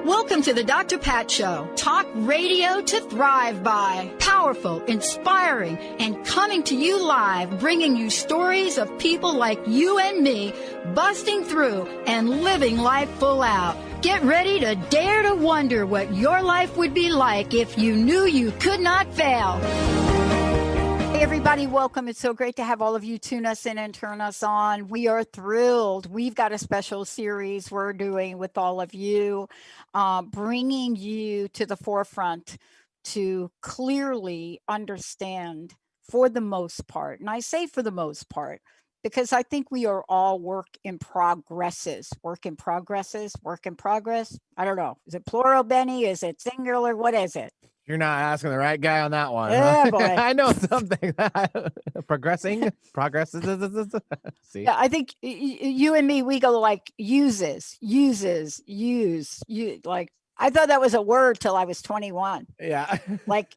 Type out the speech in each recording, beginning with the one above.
Welcome to the Dr. Pat Show. Talk radio to thrive by. Powerful, inspiring, and coming to you live, bringing you stories of people like you and me, busting through and living life full out. Get ready to dare to wonder what your life would be like if you knew you could not fail. Hey everybody, welcome. It's so great to have all of you tune us in and turn us on. We are thrilled. We've got a special series we're doing with all of you, bringing you to the forefront to clearly understand for the most part. And I say for the most part, because I think we are all work in progress. I don't know. Is it plural, Benny? Is it singular? What is it? You're not asking the right guy on that one. Yeah, huh? boy. I know something. Progressing. Progress. See? Yeah, I think you and me, we go like use. Like, I thought that was a word till I was 21. Yeah. Like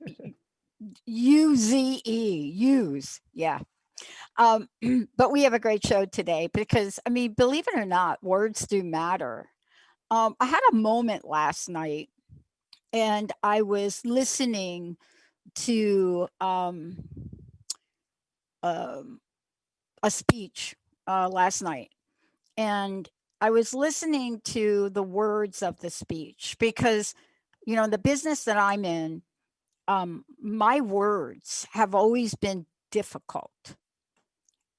U-Z-E, use. Yeah. But we have a great show today because, I mean, believe it or not, words do matter. I had a moment last night and I was listening to a speech last night, and I was listening to the words of the speech because, you know, the business that I'm in, my words have always been difficult.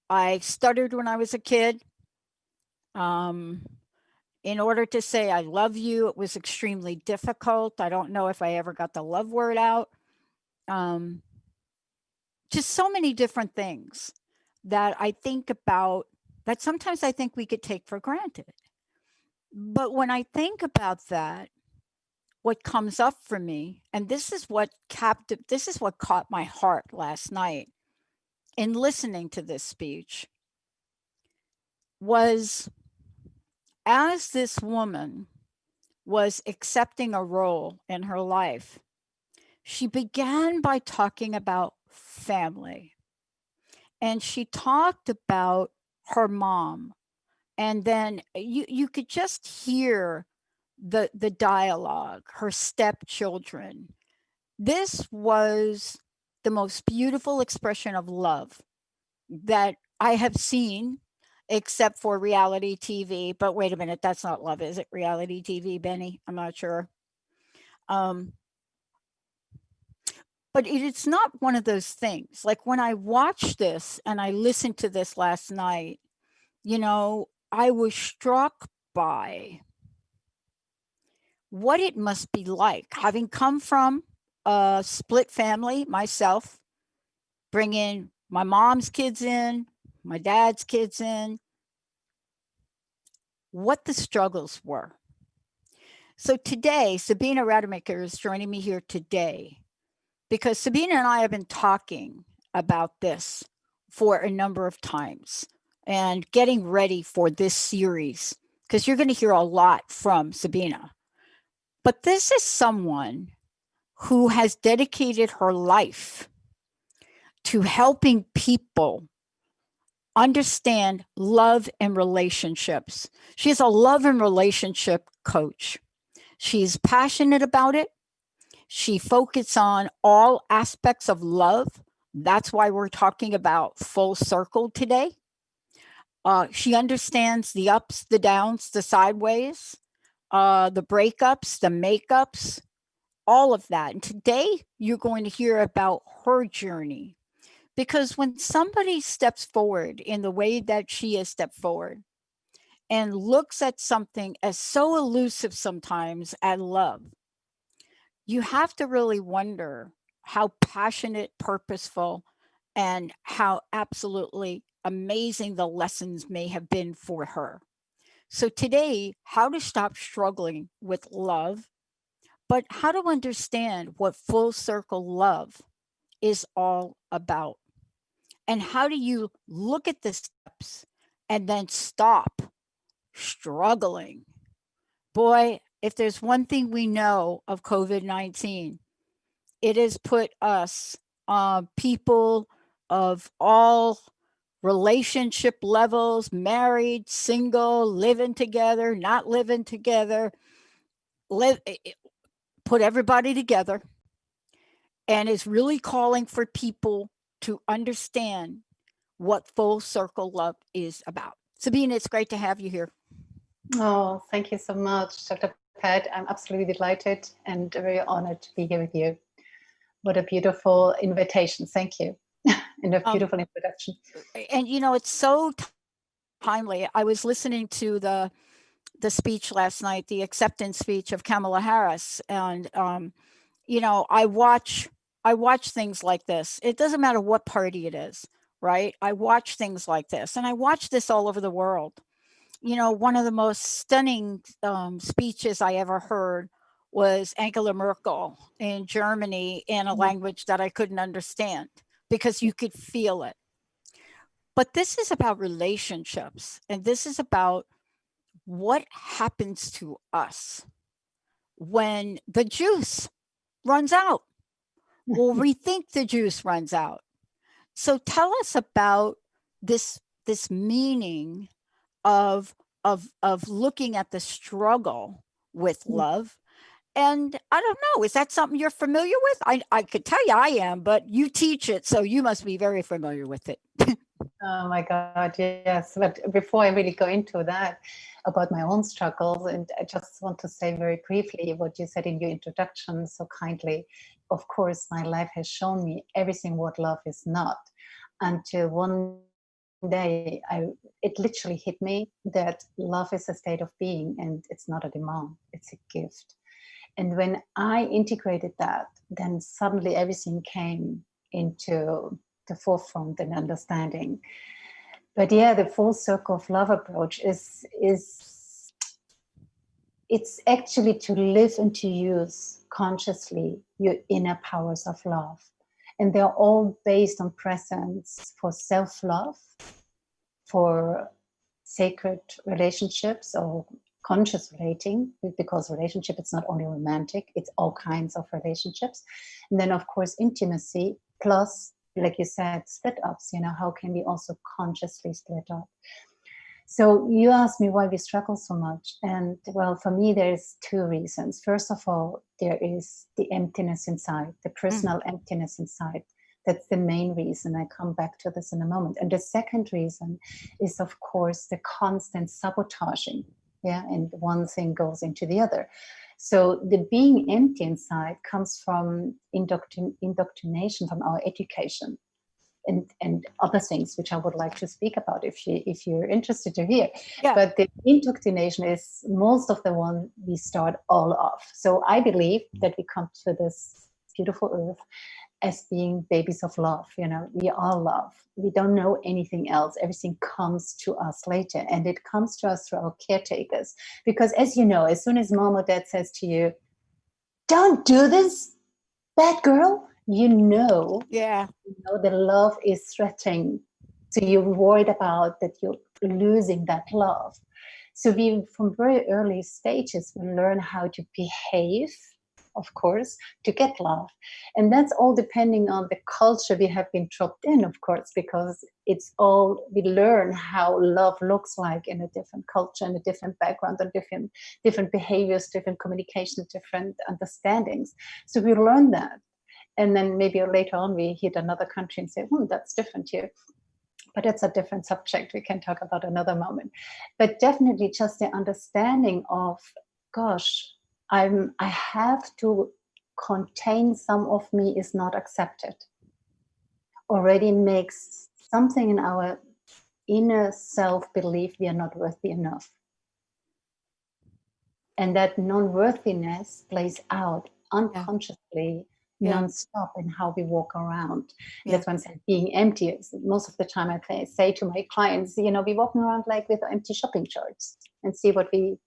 I stuttered when I was a kid. In order to say I love you, it was extremely difficult. I don't know if I ever got the love word out. Just so many different things that I think about that sometimes I think we could take for granted. But when I think about that, what comes up for me, and this is what caught my heart last night in listening to this speech, was as this woman was accepting a role in her life, she began by talking about family. And she talked about her mom. And then you could just hear the dialogue, her stepchildren. This was the most beautiful expression of love that I have seen, except for reality TV. But wait a minute, that's not love, is it? Reality TV, Benny? I'm not sure. But it's not one of those things. Like when I watched this and I listened to this last night, you know, I was struck by what it must be like, having come from a split family myself, bringing my mom's kids in, my dad's kids in, what the struggles were. So today, Sabina Rademacher is joining me here today because Sabina and I have been talking about this for a number of times and getting ready for this series, because you're going to hear a lot from Sabina. But this is someone who has dedicated her life to helping people understand love and relationships. She's a love and relationship coach. She's passionate about it. She focuses on all aspects of love. That's why we're talking about full circle today. She understands the ups, the downs, the sideways, the breakups, the makeups, all of that. And today you're going to hear about her journey. Because when somebody steps forward in the way that she has stepped forward and looks at something as so elusive sometimes as love, you have to really wonder how passionate, purposeful, and how absolutely amazing the lessons may have been for her. So today, how to stop struggling with love, but how to understand what full circle love is all about. And how do you look at the steps and then stop struggling? Boy, if there's one thing we know of COVID-19, it has put us, people of all relationship levels, married, single, living together, not living together, put everybody together, and is really calling for people to understand what full circle love is about. Sabina, it's great to have you here. Oh, thank you so much, Dr. Pat. I'm absolutely delighted and very honored to be here with you. What a beautiful invitation. Thank you. And a beautiful introduction. And it's so timely. I was listening to the speech last night, the acceptance speech of Kamala Harris, and I watch things like this. It doesn't matter what party it is, right? I watch things like this, and I watch this all over the world. One of the most stunning speeches I ever heard was Angela Merkel in Germany in a language that I couldn't understand because you could feel it. But this is about relationships, and this is about what happens to us when the juice runs out. Well, we think the juice runs out. So tell us about this meaning of looking at the struggle with love. And I don't know, is that something you're familiar with? I could tell you I am, but you teach it, so you must be very familiar with it. Oh my God, yes. But before I really go into that, about my own struggles, and I just want to say very briefly what you said in your introduction so kindly. Of course, my life has shown me everything what love is not, until one day it literally hit me that love is a state of being and it's not a demand, it's a gift. And when I integrated that, then suddenly everything came into the forefront and understanding. But yeah, the full circle of love approach is it's actually to live and to use consciously your inner powers of love. And they're all based on presence for self-love, for sacred relationships or conscious relating, because relationship, it's not only romantic, it's all kinds of relationships. And then of course, intimacy, plus, like you said, split ups, how can we also consciously split up? So you asked me why we struggle so much. And well, for me, there's two reasons. First of all, there is the emptiness inside, the personal emptiness inside. That's the main reason. I come back to this in a moment. And the second reason is, of course, the constant sabotaging. Yeah, and one thing goes into the other. So the being empty inside comes from indoctrination from our education. And other things which I would like to speak about if you're interested to hear. Yeah. But the indoctrination is most of the one we start all off. So I believe that we come to this beautiful earth as being babies of love. We are love. We don't know anything else. Everything comes to us later, and it comes to us through our caretakers. Because as you know, as soon as mom or dad says to you, "Don't do this, bad girl," Yeah. the love is threatening. So you're worried about that you're losing that love. So we, from very early stages, we learn how to behave, of course, to get love. And that's all depending on the culture we have been dropped in, of course, because it's all, we learn how love looks like in a different culture, in a different background, and different behaviors, different communication, different understandings. So we learn that. And then maybe later on we hit another country and say, that's different here. But it's a different subject we can talk about another moment. But definitely just the understanding of, gosh, I have to contain some of me is not accepted. Already makes something in our inner self-belief we are not worthy enough. And that non-worthiness plays out unconsciously, non-stop in how we walk around. That's why I'm saying being empty. Most of the time I say to my clients, we're walking around like with empty shopping charts and see what we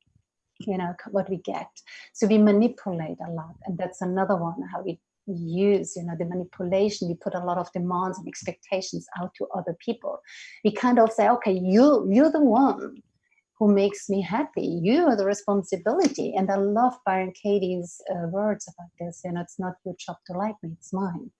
get. So we manipulate a lot. And that's another one, how we use, the manipulation. We put a lot of demands and expectations out to other people. We kind of say, okay, you're the one who makes me happy. You are the responsibility. And I love Byron Katie's words about this. You know, it's not your job to like me, it's mine.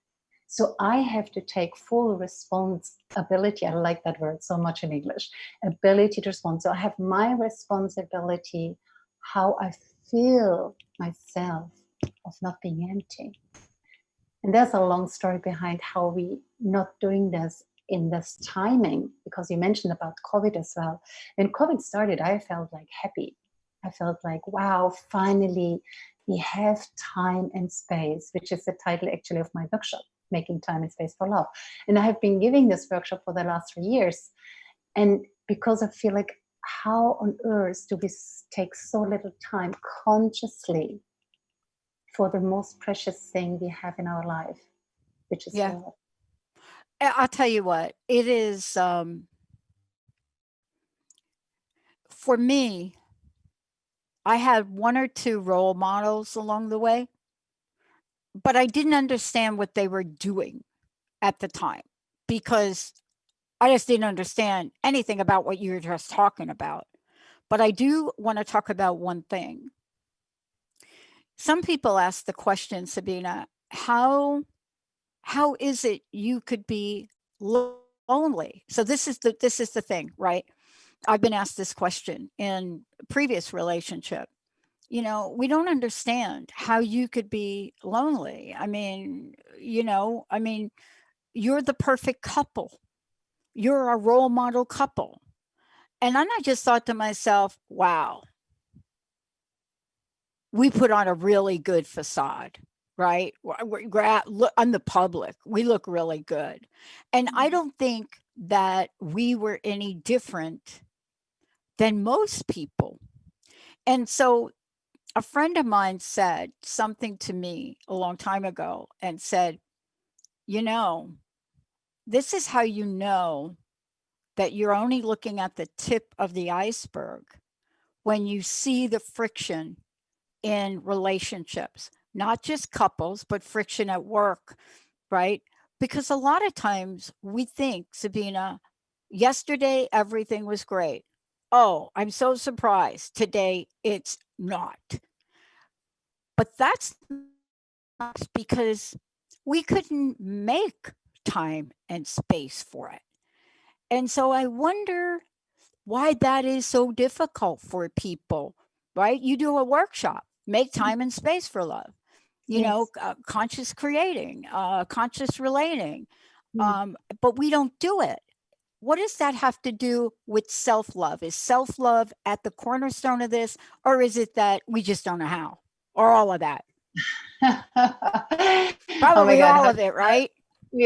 So I have to take full responsibility. I like that word so much in English. Ability to respond. So I have my responsibility, how I feel myself of not being empty. And there's a long story behind how we not doing this in this timing, because you mentioned about COVID as well. When COVID started, I felt like happy. I felt like, wow, finally we have time and space, which is the title actually of my workshop, Making Time and Space for Love. And I have been giving this workshop for the last 3 years. And because I feel like, how on earth do we take so little time consciously for the most precious thing we have in our life, which is Yeah. love? I'll tell you what, it is, for me, I had 1 or 2 role models along the way, but I didn't understand what they were doing at the time because I just didn't understand anything about what you were just talking about. But I do want to talk about one thing. Some people ask the question, Sabina, how is it you could be lonely? So this is the thing, right? I've been asked this question in previous relationship. You know, we don't understand how you could be lonely. I mean, you're the perfect couple. You're a role model couple. And then I just thought to myself, wow, we put on a really good facade, right? Look, on the public, we look really good. And I don't think that we were any different than most people. And so a friend of mine said something to me a long time ago and said, you know, this is how you know that you're only looking at the tip of the iceberg when you see the friction in relationships, not just couples, but friction at work, right? Because a lot of times we think, Sabina, yesterday everything was great. Oh, I'm so surprised. Today it's not. But that's because we couldn't make time and space for it. And so I wonder why that is so difficult for people, right? You do a workshop, make time and space for love, Yes. conscious creating, conscious relating, Mm. but we don't do it. What does that have to do with self love? Is self love at the cornerstone of this, or is it that we just don't know how, or all of that? Oh my Probably God. all of it, right?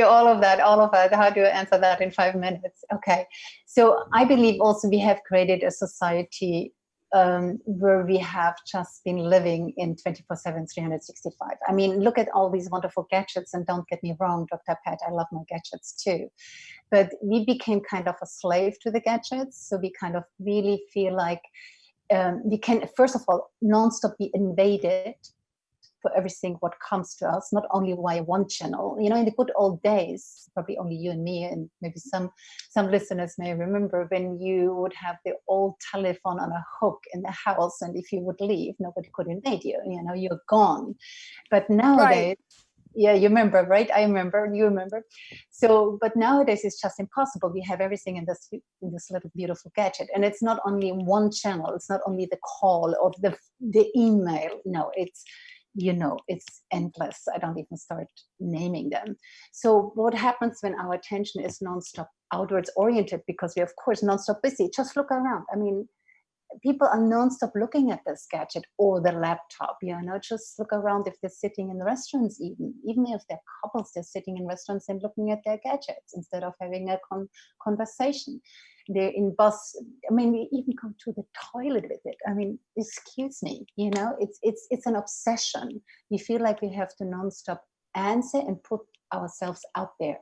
All of that, all of that. How do you answer that in 5 minutes? Okay. So I believe also we have created a society where we have just been living in 24/7, 365. I mean, look at all these wonderful gadgets, and don't get me wrong, Dr. Pat, I love my gadgets too. But we became kind of a slave to the gadgets. So we kind of really feel like we can, first of all, nonstop be invaded for everything what comes to us, not only via one channel. You know, in the good old days, probably only you and me, and maybe some listeners may remember when you would have the old telephone on a hook in the house, and if you would leave, nobody could invade you. You know, you're gone. But nowadays, Right. yeah, you remember, right? I remember, you remember. So, but nowadays it's just impossible. We have everything in this little beautiful gadget, and it's not only one channel. It's not only the call or the email. No, it's, you know, it's endless. I don't even start naming them. So what happens when our attention is nonstop outwards oriented, because we're of course nonstop busy? Just look around. I mean, people are nonstop looking at this gadget or the laptop. You know, just look around if they're sitting in restaurants, even if they're couples, they're sitting in restaurants and looking at their gadgets instead of having a conversation. They're in bus. I mean, we even go to the toilet with it. I mean, excuse me. You know, it's an obsession. We feel like we have to nonstop answer and put ourselves out there.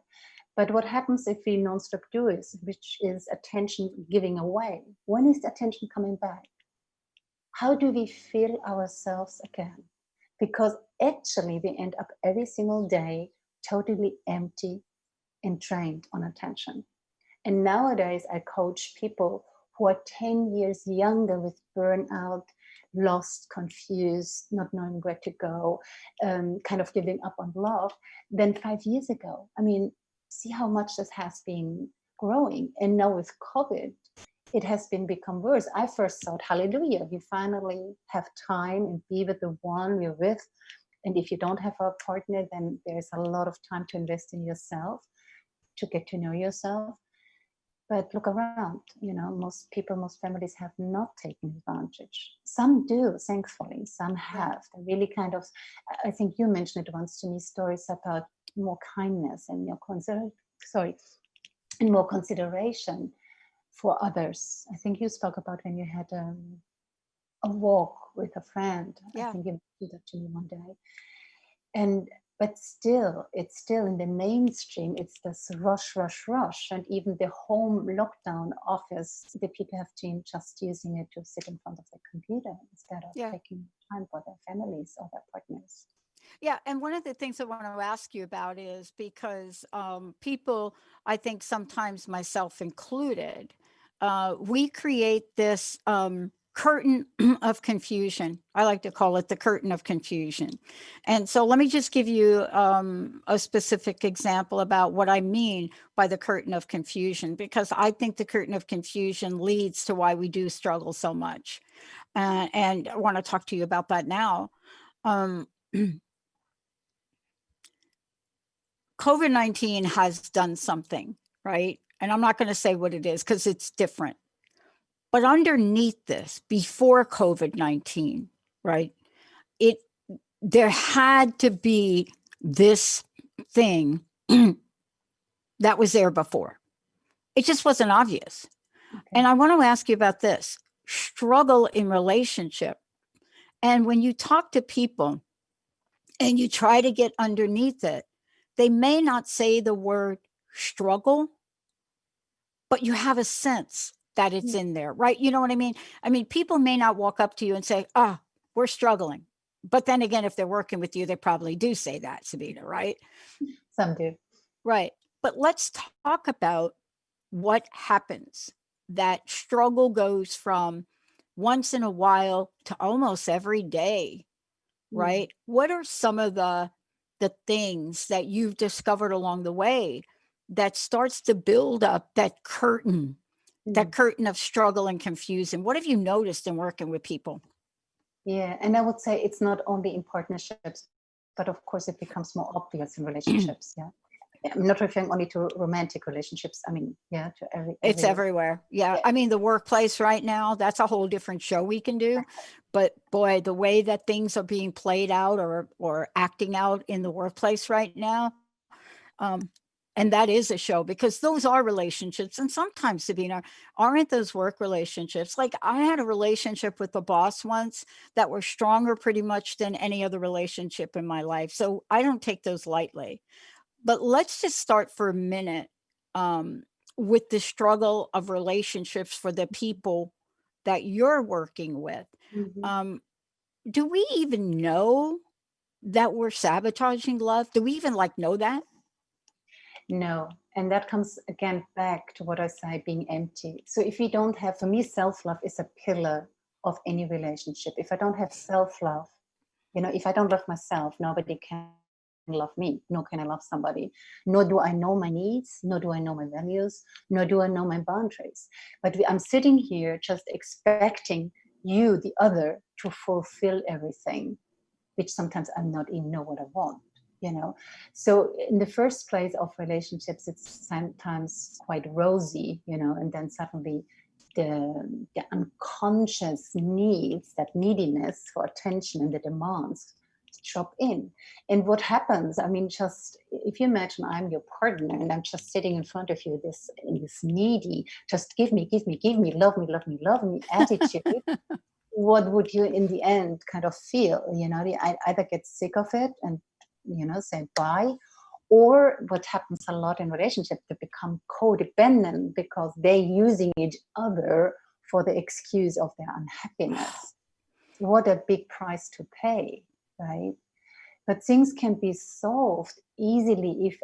But what happens if we non-stop do is, which is attention giving away? When is the attention coming back? How do we feel ourselves again? Because actually we end up every single day totally empty and drained on attention. And nowadays I coach people who are 10 years younger with burnout, lost, confused, not knowing where to go, kind of giving up on love than 5 years ago. I mean, see how much this has been growing. And now with COVID, it has been become worse. I first thought, hallelujah, we finally have time and be with the one we're with. And if you don't have a partner, then there's a lot of time to invest in yourself, to get to know yourself. But look around, you know, most people, most families have not taken advantage. Some do, thankfully, some have. They really kind of, I think you mentioned it once to me, stories about more kindness and more and more consideration for others. I think you spoke about when you had a walk with a friend. Yeah. I think you did that to me one day. And but still, it's still in the mainstream, it's this rush. And even the home lockdown office, the people have been just using it to sit in front of the computer instead of taking time for their families or their partners. Yeah. And one of the things I want to ask you about is because people, I think sometimes myself included, we create this curtain of confusion. I like to call it the curtain of confusion. And so let me just give you a specific example about what I mean by the curtain of confusion, because I think the curtain of confusion leads to why we do struggle so much. And I want to talk to you about that now. COVID-19 has done something, right? And I'm not going to say what it is because it's different. But underneath this, before COVID-19, right, there had to be this thing that was there before. It just wasn't obvious. Okay. And I want to ask you about this struggle in relationship. And when you talk to people and you try to get underneath it, they may not say the word struggle, but you have a sense that it's in there, right? You know what I mean? I mean, people may not walk up to you and say, we're struggling. But then again, if they're working with you, they probably do say that, Sabina, right? Some do. Right. But let's talk about what happens. That struggle goes from once in a while to almost every day, right? What are some of the things that you've discovered along the way that starts to build up that curtain of struggle and confusion? What have you noticed in working with people? Yeah, and I would say it's not only in partnerships, but of course it becomes more obvious in relationships. I'm not referring only to romantic relationships. I mean, to it's everywhere. Yeah. I mean, the workplace right now, that's a whole different show we can do. But boy, the way that things are being played out or acting out in the workplace right now, and that is a show, because those are relationships. And sometimes, Sabina, aren't those work relationships? Like I had a relationship with a boss once that were stronger pretty much than any other relationship in my life. So I don't take those lightly. But let's just start for a minute with the struggle of relationships for the people that you're working with. Do we even know that we're sabotaging love? Do we even know that? No. And that comes again back to what I say, being empty. So if we don't have, for me, self-love is a pillar of any relationship. If I don't have self-love, if I don't love myself, nobody can love me, nor can I love somebody. Nor do I know my needs, nor do I know my values, nor do I know my boundaries. But I'm sitting here just expecting you, the other, to fulfill everything, which sometimes I'm not even know what I want. So in the first place of relationships, it's sometimes quite rosy, and then suddenly the unconscious needs, that neediness for attention and the demands drop in. And what happens, I mean, just if you imagine I'm your partner and I'm just sitting in front of you in this needy, just give me, love me attitude, what would you in the end kind of feel? I either get sick of it and say bye, or what happens a lot in relationships, they become codependent because they're using each other for the excuse of their unhappiness. What a big price to pay, right? But things can be solved easily if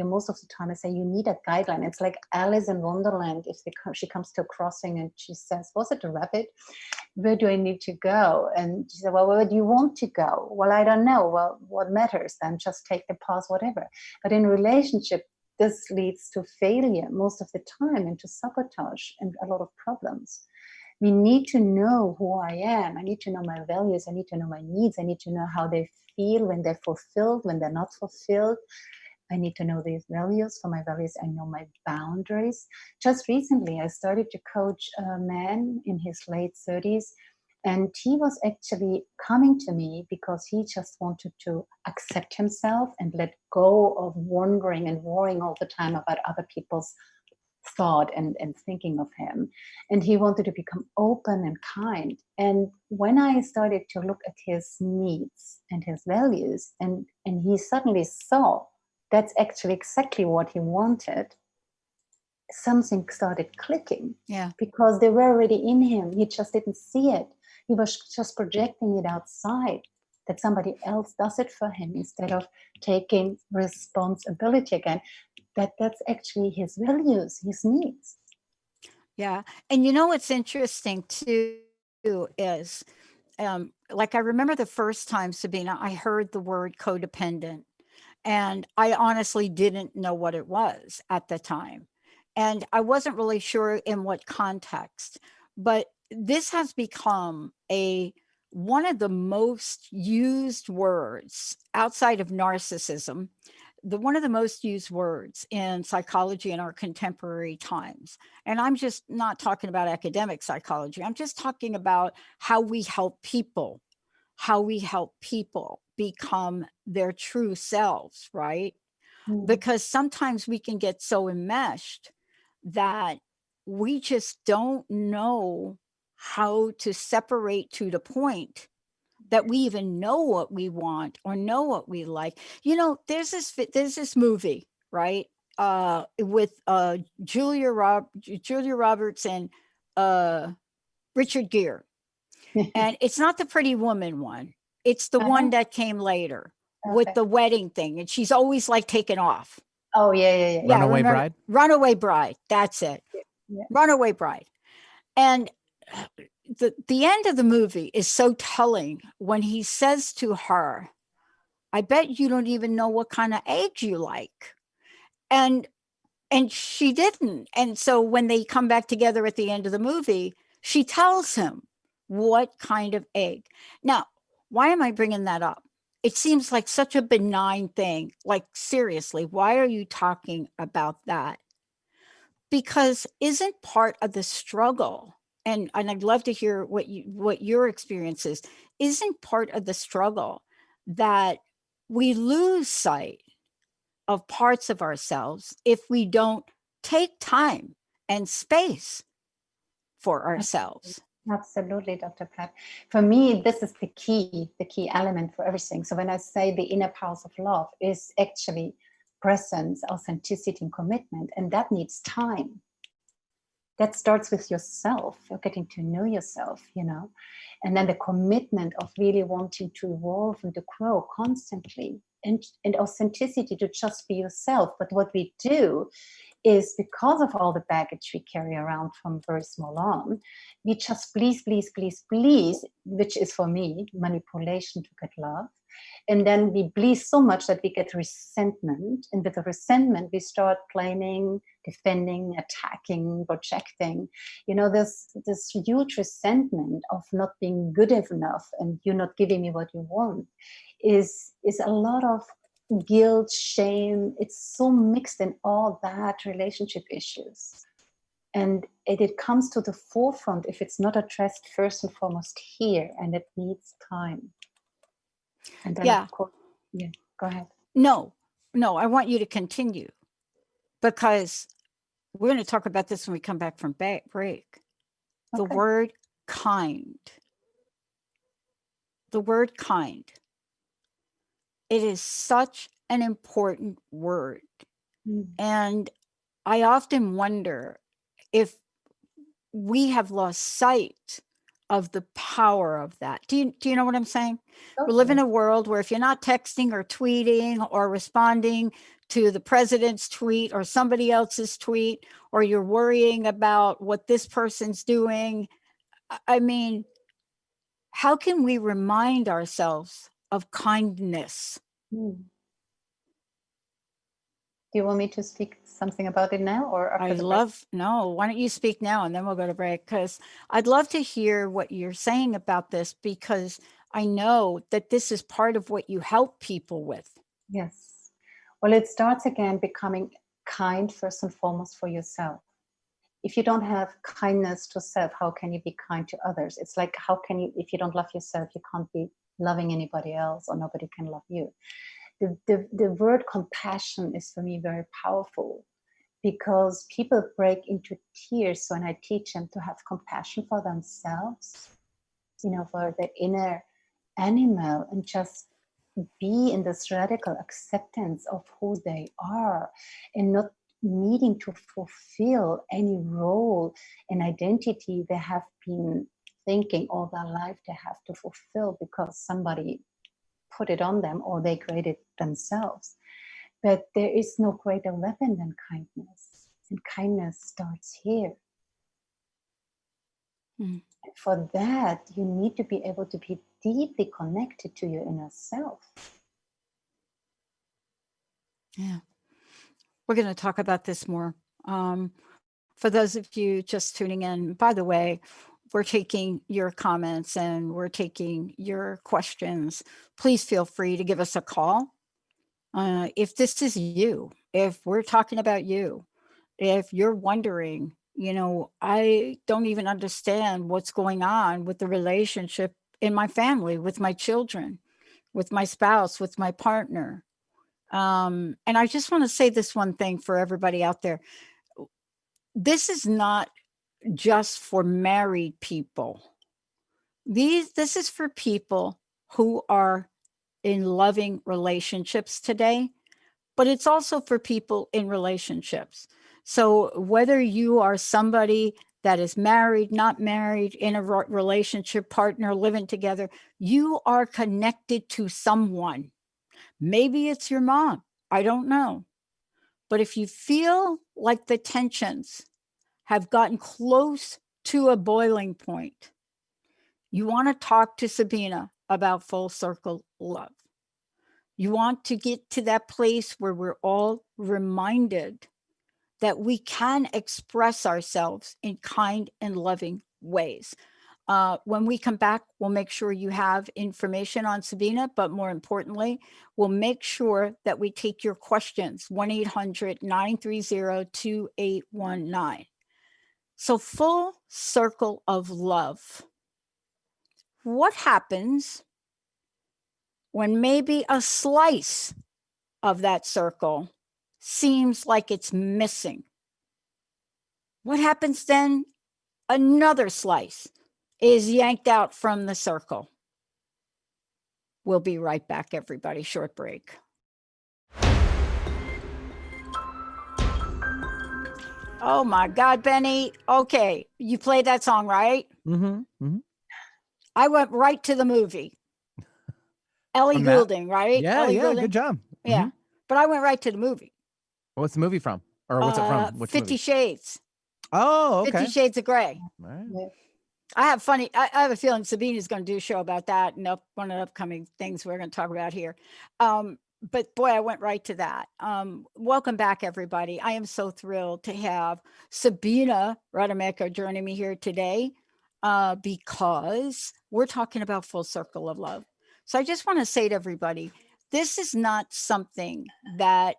most of the time I say you need a guideline. It's like Alice in Wonderland. If she comes to a crossing and she says, was it a rabbit? Where do I need to go? And she said, well, where do you want to go? Well, I don't know. Well, what matters then? Just take the path, whatever. But in relationship, this leads to failure most of the time and to sabotage and a lot of problems. We need to know who I am. I need to know my values. I need to know my needs. I need to know how they feel when they're fulfilled, when they're not fulfilled. I need to know these values. For my values, I know my boundaries. Just recently, I started to coach a man in his late 30s, and he was actually coming to me because he just wanted to accept himself and let go of wondering and worrying all the time about other people's thought and thinking of him. And he wanted to become open and kind. And when I started to look at his needs and his values, and he suddenly saw that's actually exactly what he wanted, something started clicking. Yeah. Because they were already in him. He just didn't see it. He was just projecting it outside, that somebody else does it for him instead of taking responsibility again. That's actually his values, his needs. Yeah. And you know what's interesting too is like I remember the first time, Sabina, I heard the word codependent, and I honestly didn't know what it was at the time. And I wasn't really sure in what context, but this has become one of the most used words outside of narcissism, one of the most used words in psychology in our contemporary times. And I'm just not talking about academic psychology. I'm just talking about how we help people become their true selves, right? Because sometimes we can get so enmeshed that we just don't know how to separate to the point that we even know what we want or know what we like. You know, there's this movie, right? With Julia Roberts and Richard Gere. And it's not the Pretty Woman one. It's the one that came later with the wedding thing. And she's always like taken off. Oh, yeah. Runaway Bride? Runaway Bride. That's it. Yeah. Runaway Bride. And the end of the movie is so telling when he says to her, I bet you don't even know what kind of eggs you like. And she didn't. And so when they come back together at the end of the movie, she tells him what kind of egg. Now, why am I bringing that up? It seems like such a benign thing. Like, seriously, why are you talking about that? Because isn't part of the struggle, and I'd love to hear what your experience is, isn't part of the struggle that we lose sight of parts of ourselves if we don't take time and space for ourselves? Absolutely, Dr. Platt. For me, this is the key element for everything. So when I say the inner powers of love is actually presence, authenticity, and commitment, and that needs time. That starts with yourself, you're getting to know yourself, and then the commitment of really wanting to evolve and to grow constantly, and authenticity to just be yourself. But what we do is, because of all the baggage we carry around from very small on, we just please, which is for me manipulation to get love. And then we please so much that we get resentment. And with the resentment, we start blaming, defending, attacking, projecting. This huge resentment of not being good enough and you not giving me what you want is a lot of guilt, shame. It's so mixed in all that relationship issues. And it comes to the forefront if it's not addressed first and foremost here, and it needs time. And then, of course, go ahead. No, I want you to continue, because we're going to talk about this when we come back from break. The word kind. The word kind. It is such an important word. And I often wonder if we have lost sight of the power of that. Do you know what I'm saying? We live in a world where if you're not texting or tweeting or responding to the president's tweet or somebody else's tweet, or you're worrying about what this person's doing, I mean, how can we remind ourselves of kindness? Do you want me to speak something about it now or after the break? No, why don't you speak now and then we'll go to break, because I'd love to hear what you're saying about this, because I know that this is part of what you help people with. Yes. Well, it starts again becoming kind first and foremost for yourself. If you don't have kindness to self, how can you be kind to others? It's like, how can you, if you don't love yourself, you can't be loving anybody else, or nobody can love you. The word compassion is for me very powerful, because people break into tears when I teach them to have compassion for themselves, for the inner animal, and just be in this radical acceptance of who they are, and not needing to fulfill any role and identity they have been thinking all their life they have to fulfill because somebody put it on them or they created themselves. But there is no greater weapon than kindness, and kindness starts here. And for that, you need to be able to be deeply connected to your inner self. Yeah. We're going to talk about this more. For those of you just tuning in, by the way, we're taking your comments and we're taking your questions. Please feel free to give us a call. If this is you, if we're talking about you, if you're wondering, I don't even understand what's going on with the relationship in my family, with my children, with my spouse, with my partner. And I just want to say this one thing for everybody out there. This is not just for married people. This is for people who are in loving relationships today, but it's also for people in relationships. So whether you are somebody that is married, not married, in a relationship, partner, living together, you are connected to someone. Maybe it's your mom. I don't know. But if you feel like the tensions have gotten close to a boiling point, you want to talk to Sabina about full circle love. You want to get to that place where we're all reminded that we can express ourselves in kind and loving ways. When we come back, we'll make sure you have information on Sabina, but more importantly, we'll make sure that we take your questions, 1-800-930-2819. So full circle of love. What happens when maybe a slice of that circle seems like it's missing? What happens then? Another slice is yanked out from the circle. We'll be right back, everybody. Short break. Oh my God, Benny. Okay, you played that song, right? I went right to the movie. Ellie Goulding, right? Yeah, Ellie yeah, Goulding. good job. Yeah, but I went right to the movie. What's the movie from? Or what's it from? Which 50 movie? Shades. Oh, okay. 50 Shades of Grey. All right. Yeah. I have a feeling Sabina's going to do a show about that, and one of the upcoming things we're going to talk about here. But boy, I went right to that. Welcome back, everybody. I am so thrilled to have Sabina Rademacher joining me here today, because we're talking about full circle of love. So I just want to say to everybody, this is not something that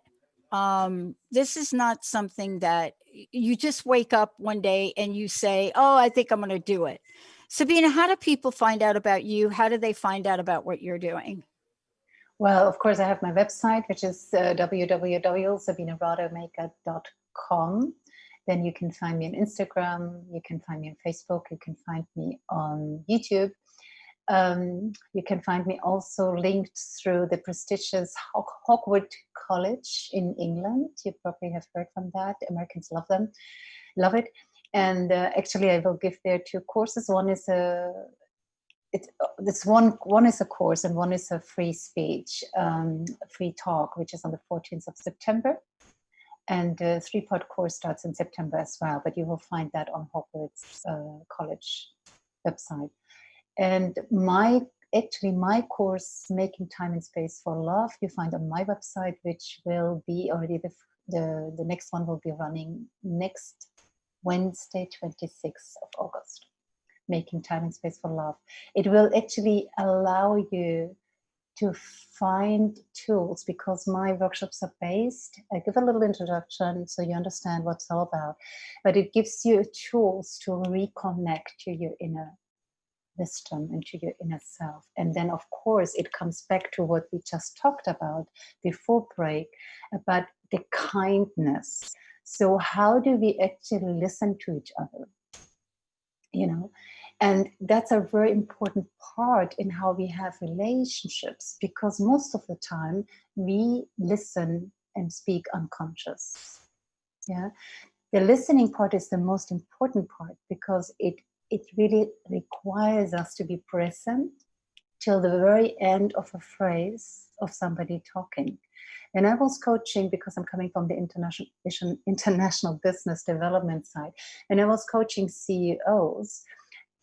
you just wake up one day and you say, oh, I think I'm going to do it. Sabina, how do people find out about you? How do they find out about what you're doing? Well, of course, I have my website, which is www.sabinarademacher.com. Then you can find me on Instagram, you can find me on Facebook, you can find me on YouTube. You can find me also linked through the prestigious Hogwood College in England. You probably have heard from that. Americans love it. And actually, I will give there 2 courses. One is one is a course, and one is a free speech, free talk, which is on the 14th of September. And the 3-part course starts in September as well, but you will find that on Hogwarts College website. And my course, Making Time and Space for Love, you find on my website, which will be already the next one will be running next Wednesday, 26th of August. Making Time and Space for Love. It will actually allow you to find tools, because my workshops are based. I give a little introduction so you understand what it's all about, but it gives you tools to reconnect to your inner wisdom and to your inner self. And then, of course, it comes back to what we just talked about before break, about the kindness. So how do we actually listen to each other? You know, and that's a very important part in how we have relationships, because most of the time we listen and speak unconscious. Yeah, the listening part is the most important part, because it really requires us to be present till the very end of a phrase of somebody talking. And I was coaching, because I'm coming from the international business development side, and I was coaching CEOs.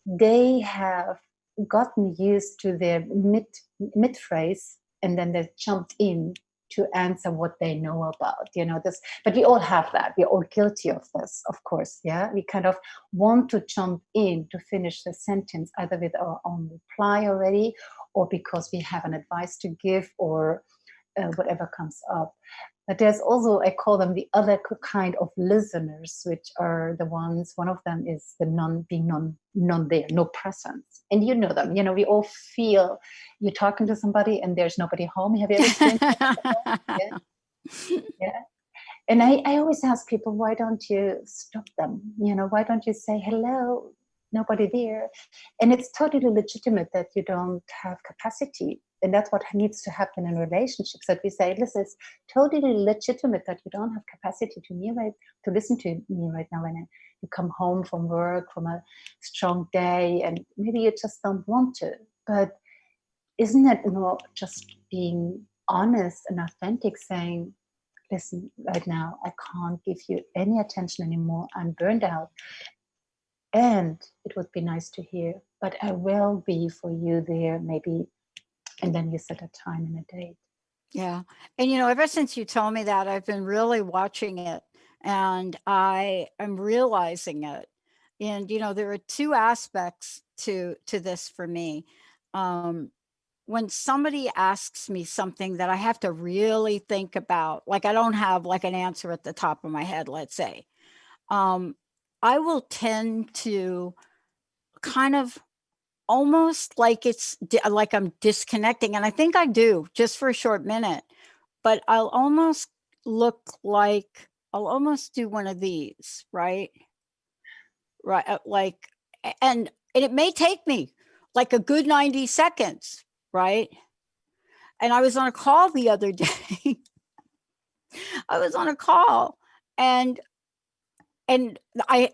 They have gotten used to their mid phrase, and then they jumped in to answer what they know about, this. But we all have that. We're all guilty of this, of course. Yeah, we kind of want to jump in to finish the sentence, either with our own reply already, or because we have an advice to give, or whatever comes up. But there's also, I call them the other kind of listeners, which are the ones, one of them is the non there, no presence. And you know them, we all feel you're talking to somebody and there's nobody home. Have you ever experienced that? Yeah. And I always ask people, why don't you stop them? Why don't you say, hello, nobody there? And it's totally legitimate that you don't have capacity. And that's what needs to happen in relationships, that we say, listen, it's totally legitimate that you don't have capacity to listen to me right now when you come home from work, from a strong day, and maybe you just don't want to. But isn't it just being honest and authentic, saying, listen, right now, I can't give you any attention anymore. I'm burned out. And it would be nice to hear, but I will be for you there, maybe. And then you set a time and a date. Yeah. And, ever since you told me that, I've been really watching it, and I am realizing it. And, there are 2 aspects to this for me. When somebody asks me something that I have to really think about, like I don't have like an answer at the top of my head, let's say, I will tend to kind of almost like it's like I'm disconnecting. And I think I do just for a short minute, but I'll almost do one of these, right? Right. And it may take me like a good 90 seconds, right? And I was on a call the other day. I was on a call, and I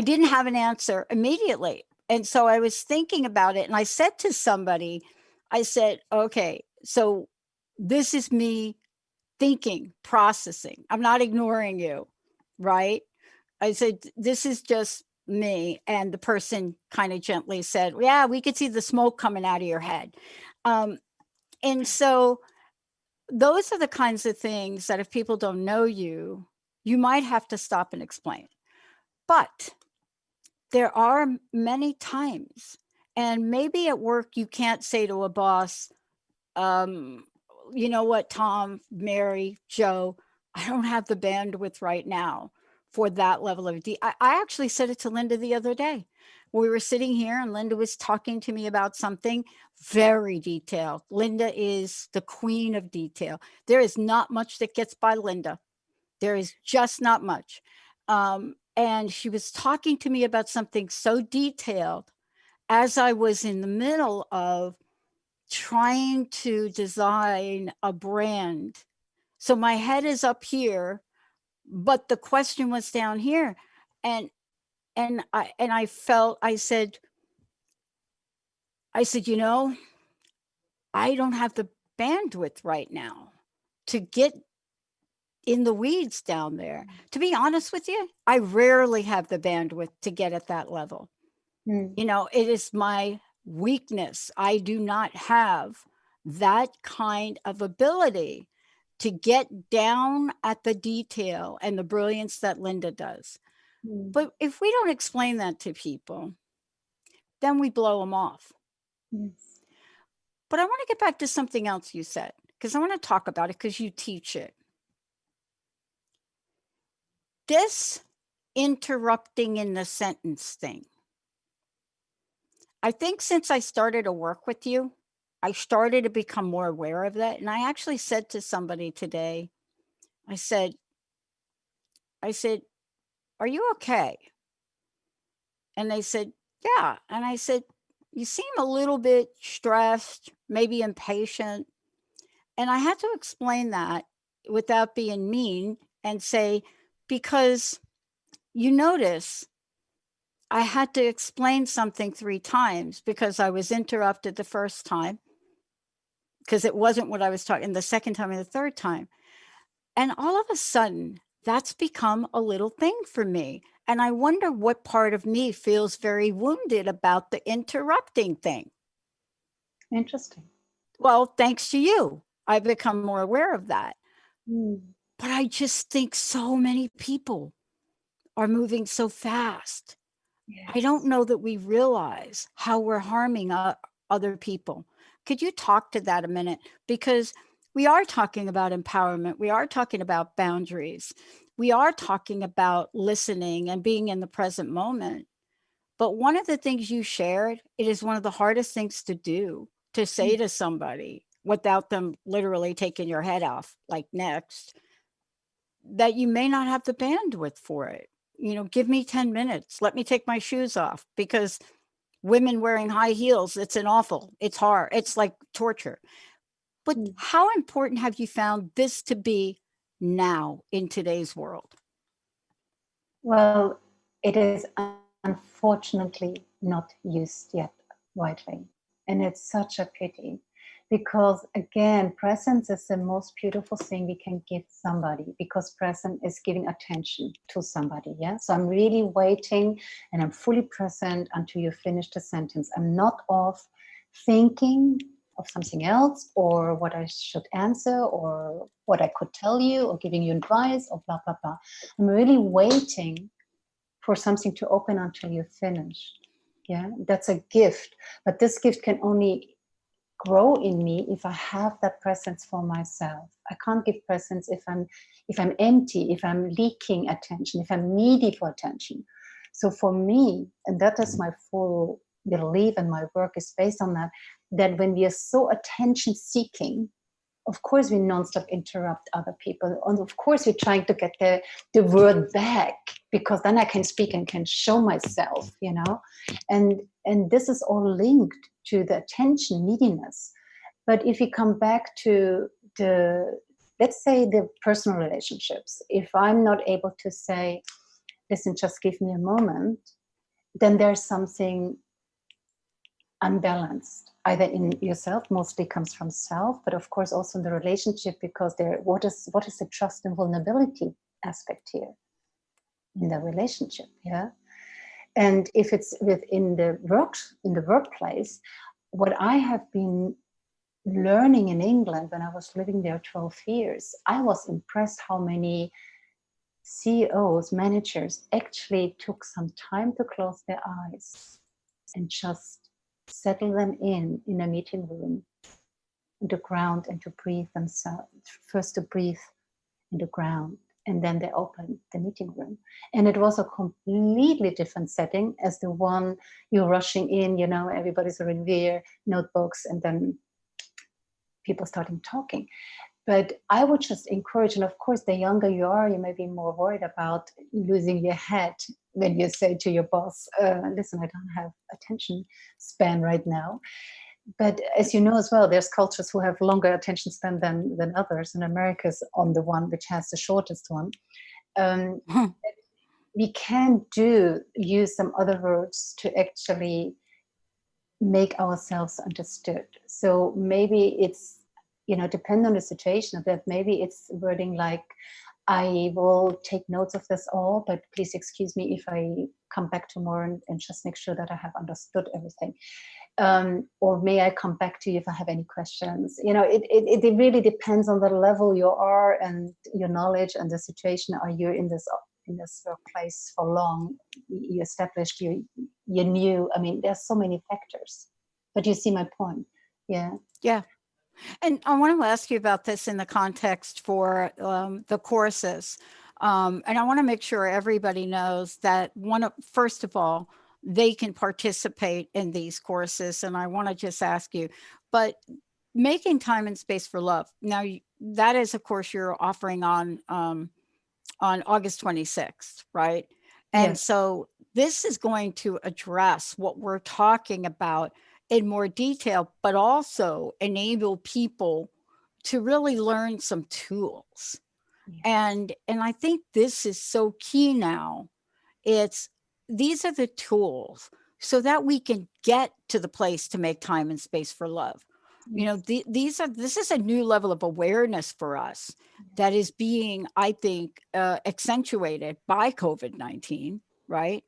didn't have an answer immediately. And so I was thinking about it, and I said to somebody, I said, okay, so this is me thinking, processing. I'm not ignoring you, right? I said, this is just me. And the person kind of gently said, yeah, we could see the smoke coming out of your head. And so those are the kinds of things that if people don't know you, you might have to stop and explain. But there are many times, and maybe at work you can't say to a boss, you know what, Tom, Mary, Joe, I don't have the bandwidth right now for that level of I actually said it to Linda the other day. We were sitting here and Linda was talking to me about something very detailed. Linda is the queen of detail. There is not much that gets by Linda. There is just not much. And she was talking to me about something so detailed as I was in the middle of trying to design a brand. So my head is up here, but the question was down here. And I felt, I said, you know, I don't have the bandwidth right now to get in the weeds down there. To be honest with you, I rarely have the bandwidth to get at that level. You know, it is my weakness. I do not have that kind of ability to get down at the detail and the brilliance that Linda does. But if we don't explain that to people, then we blow them off. Yes. But I want to get back to something else you said, because I want to talk about it because you teach it. This interrupting in the sentence thing. I think since I started to work with you, I started to become more aware of that. And I actually said to somebody today, I said, are you okay? And they said, yeah. And I said, you seem a little bit stressed, maybe impatient. And I had to explain that without being mean and say, because you notice I had to explain something 3 times because I was interrupted the first time because it wasn't what I was talking the second time and the third time. And all of a sudden, that's become a little thing for me. And I wonder what part of me feels very wounded about the interrupting thing. Interesting. Well, thanks to you, I've become more aware of that. But I just think so many people are moving so fast. Yes. I don't know that we realize how we're harming other people. Could you talk to that a minute? Because we are talking about empowerment. We are talking about boundaries. We are talking about listening and being in the present moment. But one of the things you shared, it is one of the hardest things to do, to say to somebody without them literally taking your head off, like next, that you may not have the bandwidth for it. You know, give me 10 minutes. Let me take my shoes off, because women wearing high heels, it's it's hard. It's like torture. But how important have you found this to be now in today's world? Well, it is unfortunately not used yet widely. And it's such a pity, because again, presence is the most beautiful thing we can give somebody, because present is giving attention to somebody. Yeah. So I'm really waiting and I'm fully present until you finish the sentence. I'm not off thinking of something else, or what I should answer, or what I could tell you, or giving you advice, or blah, blah, blah. I'm really waiting for something to open until you're finished. Yeah, that's a gift. But this gift can only grow in me if I have that presence for myself. I can't give presence if I'm empty, if I'm leaking attention, if I'm needy for attention. So for me, and that is my full belief, and my work is based on that, that when we are so attention seeking, of course we nonstop interrupt other people, and of course we're trying to get the word back, because then I can speak and can show myself, you know, and this is all linked to the attention neediness. But if you come back to let's say the personal relationships, if I'm not able to say, listen, just give me a moment, then there's something unbalanced, either in yourself, mostly comes from self, but of course also in the relationship, because what is the trust and vulnerability aspect here in the relationship? Yeah. And if it's within the workplace, what I have been learning in England when I was living there 12 years, I was impressed how many CEOs, managers actually took some time to close their eyes and just settle them in a meeting room, in the ground, and to breathe themselves. First to breathe in the ground, and then they opened the meeting room. And it was a completely different setting as the one you're rushing in, you know, everybody's already there, notebooks, and then people starting talking. But I would just encourage, and of course, the younger you are, you may be more worried about losing your head when you say to your boss, listen, I don't have attention span right now. But as you know as well, there's cultures who have longer attention span than others, and America's on the one which has the shortest one. we can use some other words to actually make ourselves understood. So maybe it's, depend on the situation, that maybe it's wording like, I will take notes of this all, but please excuse me if I come back tomorrow and just make sure that I have understood everything. Or may I come back to you if I have any questions? It really depends on the level you are and your knowledge and the situation. Are you in this workplace for long? You established, you knew. I mean, there's so many factors, but you see my point. Yeah. Yeah. And I want to ask you about this in the context for the courses. And I want to make sure everybody knows that first of all, they can participate in these courses. And I want to just ask you, but making time and space for love. Now, that is a course you're offering on August 26th, right? And Yes. so this is going to address what we're talking about in more detail, but also enable people to really learn some tools. Yeah. And I think this is so key now. These are the tools so that we can get to the place to make time and space for love. Yes. This is a new level of awareness for us that is being, I think, accentuated by COVID-19, right?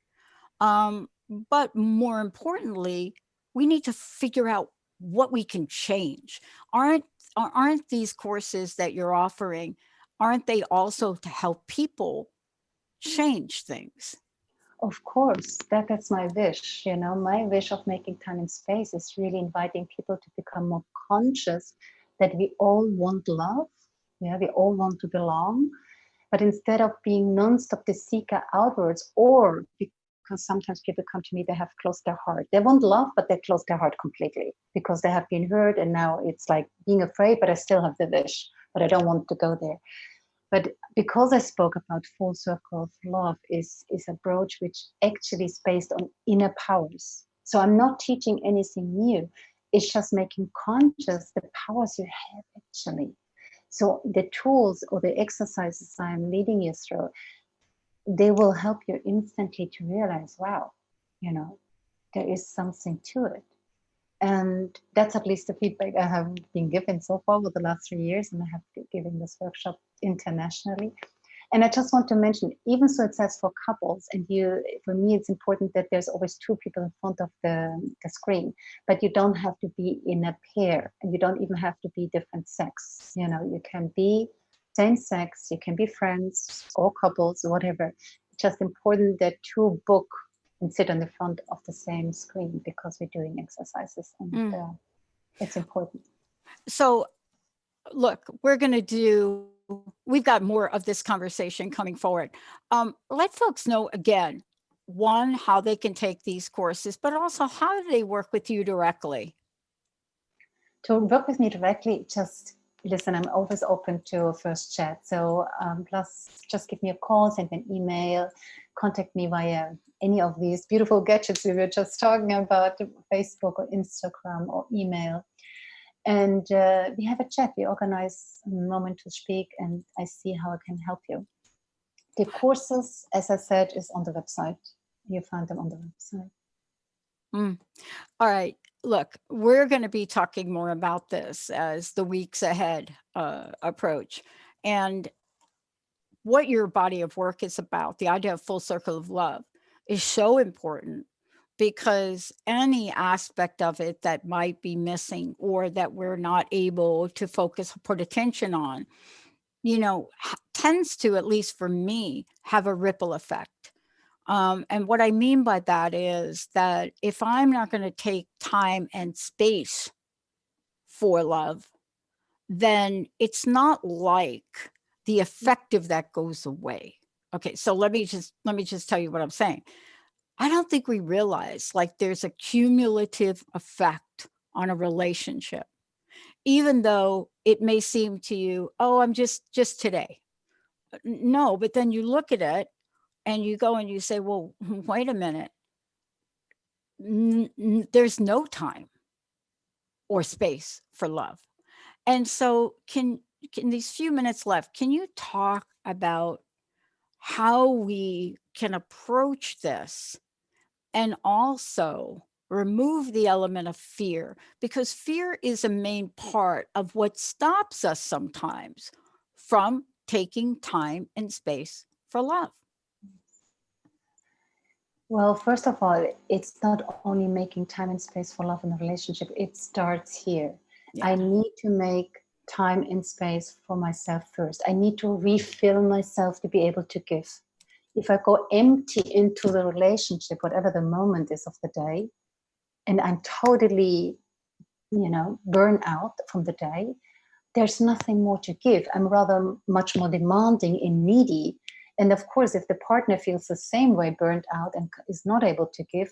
But more importantly, we need to figure out what we can change. Aren't these courses that you're offering, aren't they also to help people change things? Of course, that's my wish. My wish of making time and space is really inviting people to become more conscious that we all want love. Yeah, we all want to belong. But instead of being nonstop the seeker outwards, or because sometimes people come to me, they have closed their heart. They want love, but they closed their heart completely because they have been hurt. And now it's like being afraid, but I still have the wish, but I don't want to go there. But because I spoke about full circle of love is approach which actually is based on inner powers. So I'm not teaching anything new. It's just making conscious the powers you have actually. So the tools or the exercises I'm leading you through, they will help you instantly to realize, wow, there is something to it. And that's at least the feedback I have been given so far over the last 3 years, and I have been giving this workshop internationally. And I just want to mention, even so it says for couples, and for me, it's important that there's always 2 people in front of the screen, but you don't have to be in a pair, and you don't even have to be different sex. You can be same sex, you can be friends or couples, whatever. It's just important that 2 book and sit on the front of the same screen because we're doing exercises, and it's important. So look, we've got more of this conversation coming forward. Let folks know again, one, how they can take these courses, but also how do they work with you directly? To work with me directly, just listen, I'm always open to a first chat. So plus just give me a call, send me an email, contact me via any of these beautiful gadgets we were just talking about, Facebook or Instagram or email. And we have a chat, we organize a moment to speak, and I see how I can help you. The courses, as I said, is on the website. You find them on the website. All right. Look, we're going to be talking more about this as the weeks ahead approach. And what your body of work is about, the idea of full circle of love, is so important because any aspect of it that might be missing or that we're not able to focus, put attention on, tends to, at least for me, have a ripple effect. And what I mean by that is that if I'm not going to take time and space for love, then it's not like the effect of that goes away. Okay, so let me just tell you what I'm saying. I don't think we realize like there's a cumulative effect on a relationship, even though it may seem to you, oh, I'm just today. No, but then you look at it and you go and you say, well, wait a minute. There's no time or space for love. And so can these few minutes left, can you talk about how we can approach this and also remove the element of fear, because fear is a main part of what stops us sometimes from taking time and space for love? Well, first of all, it's not only making time and space for love in a relationship, it starts here. Yeah. I need to make time and space for myself first. I need to refill myself to be able to give. If I go empty into the relationship, whatever the moment is of the day, and I'm totally, burn out from the day, there's nothing more to give. I'm rather much more demanding and needy. And of course, if the partner feels the same way, burnt out and is not able to give,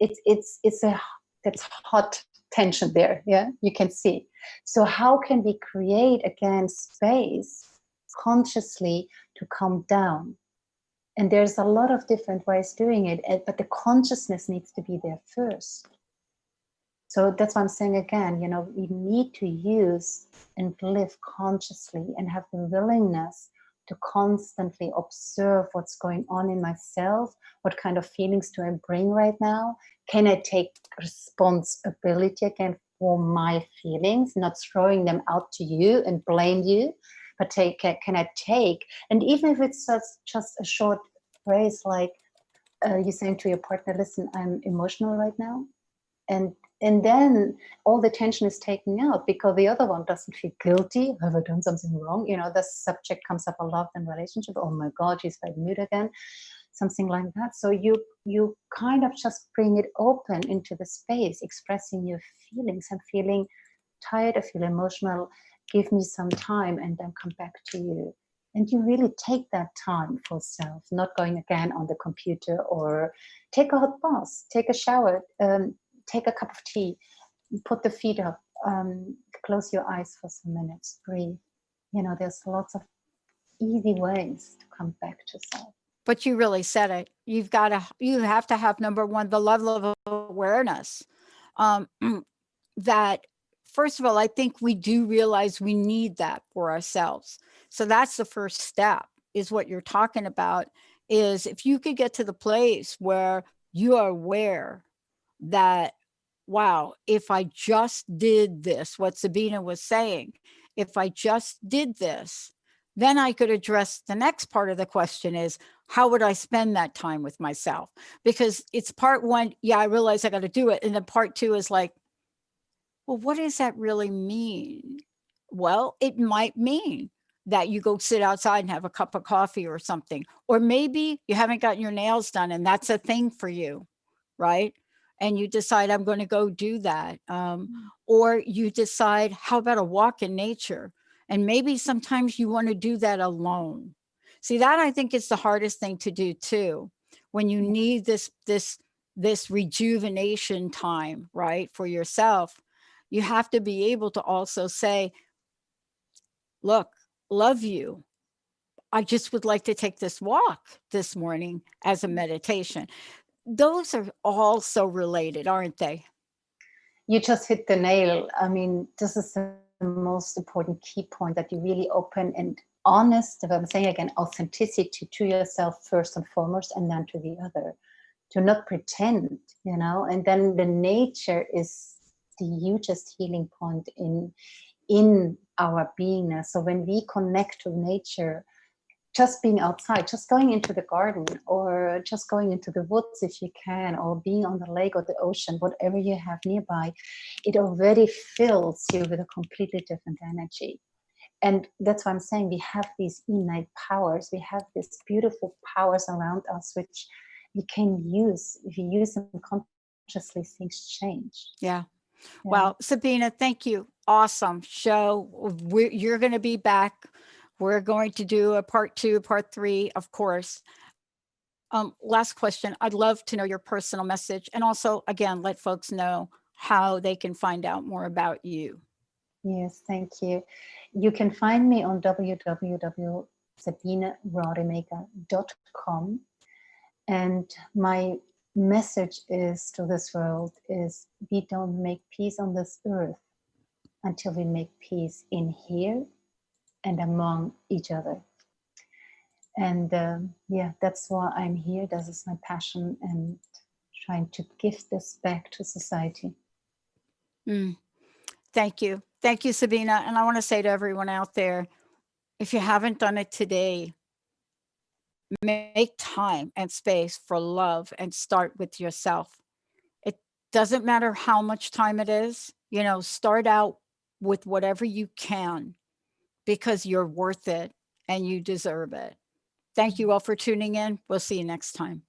that's hot tension there. Yeah, you can see. So how can we create again space consciously to calm down? And there's a lot of different ways doing it, but the consciousness needs to be there first. So that's why I'm saying again, we need to use and live consciously and have the willingness to constantly observe what's going on in myself. What kind of feelings do I bring right now? Can I take responsibility again for my feelings, not throwing them out to you and blame you, but can I take, and even if it's just a short phrase like you saying to your partner, listen, I'm emotional right now. And then all the tension is taken out because the other one doesn't feel guilty. Have I done something wrong? The subject comes up a lot in relationship. Oh my God, she's very mute again. Something like that. So you kind of just bring it open into the space, expressing your feelings. I'm feeling tired. I feel emotional. Give me some time and then come back to you. And you really take that time for self, not going again on the computer, or take a hot bath, take a shower, take a cup of tea, put the feet up, close your eyes for some minutes, breathe. There's lots of easy ways to come back to self. But you really said it. You have to have, number one, the level of awareness. That, first of all, I think we do realize we need that for ourselves. So that's the first step, is what you're talking about, is if you could get to the place where you are aware that, wow, if I just did this, what Sabina was saying, if I just did this, then I could address the next part of the question is, how would I spend that time with myself? Because it's part one, yeah, I realize I got to do it. And then part two is like, well, what does that really mean? Well, it might mean that you go sit outside and have a cup of coffee or something. Or maybe you haven't gotten your nails done and that's a thing for you, right? And you decide, I'm going to go do that. Or you decide, how about a walk in nature? And maybe sometimes you want to do that alone. See, that I think is the hardest thing to do too, when you need this rejuvenation time, right, for yourself. You have to be able to also say, look, love you. I just would like to take this walk this morning as a meditation. Those are also related, aren't they? You just hit the nail. I mean, this is the most important key point, that you really open and honest, if I'm saying again, authenticity to yourself first and foremost, and then to the other. To not pretend, and then the nature is the hugest healing point in our beingness. So when we connect to nature, just being outside, just going into the garden, or just going into the woods if you can, or being on the lake or the ocean, whatever you have nearby, it already fills you with a completely different energy. And that's why I'm saying we have these innate powers. We have these beautiful powers around us, which we can use. If you use them consciously, things change. Yeah. Well, Sabina, thank you. Awesome show. You're going to be back. We're going to do a part 2, part 3, of course. Last question. I'd love to know your personal message, and also, again, let folks know how they can find out more about you. Yes, thank you. You can find me on www.sabinarademacher.com. And my message is to this world is, we don't make peace on this earth until we make peace in here and among each other. And yeah, that's why I'm here. This is my passion, and trying to give this back to society. Thank you. Thank you, Sabina. And I want to say to everyone out there, if you haven't done it today, make time and space for love and start with yourself. It doesn't matter how much time it is, you know, start out with whatever you can, because you're worth it and you deserve it. Thank you all for tuning in. We'll see you next time.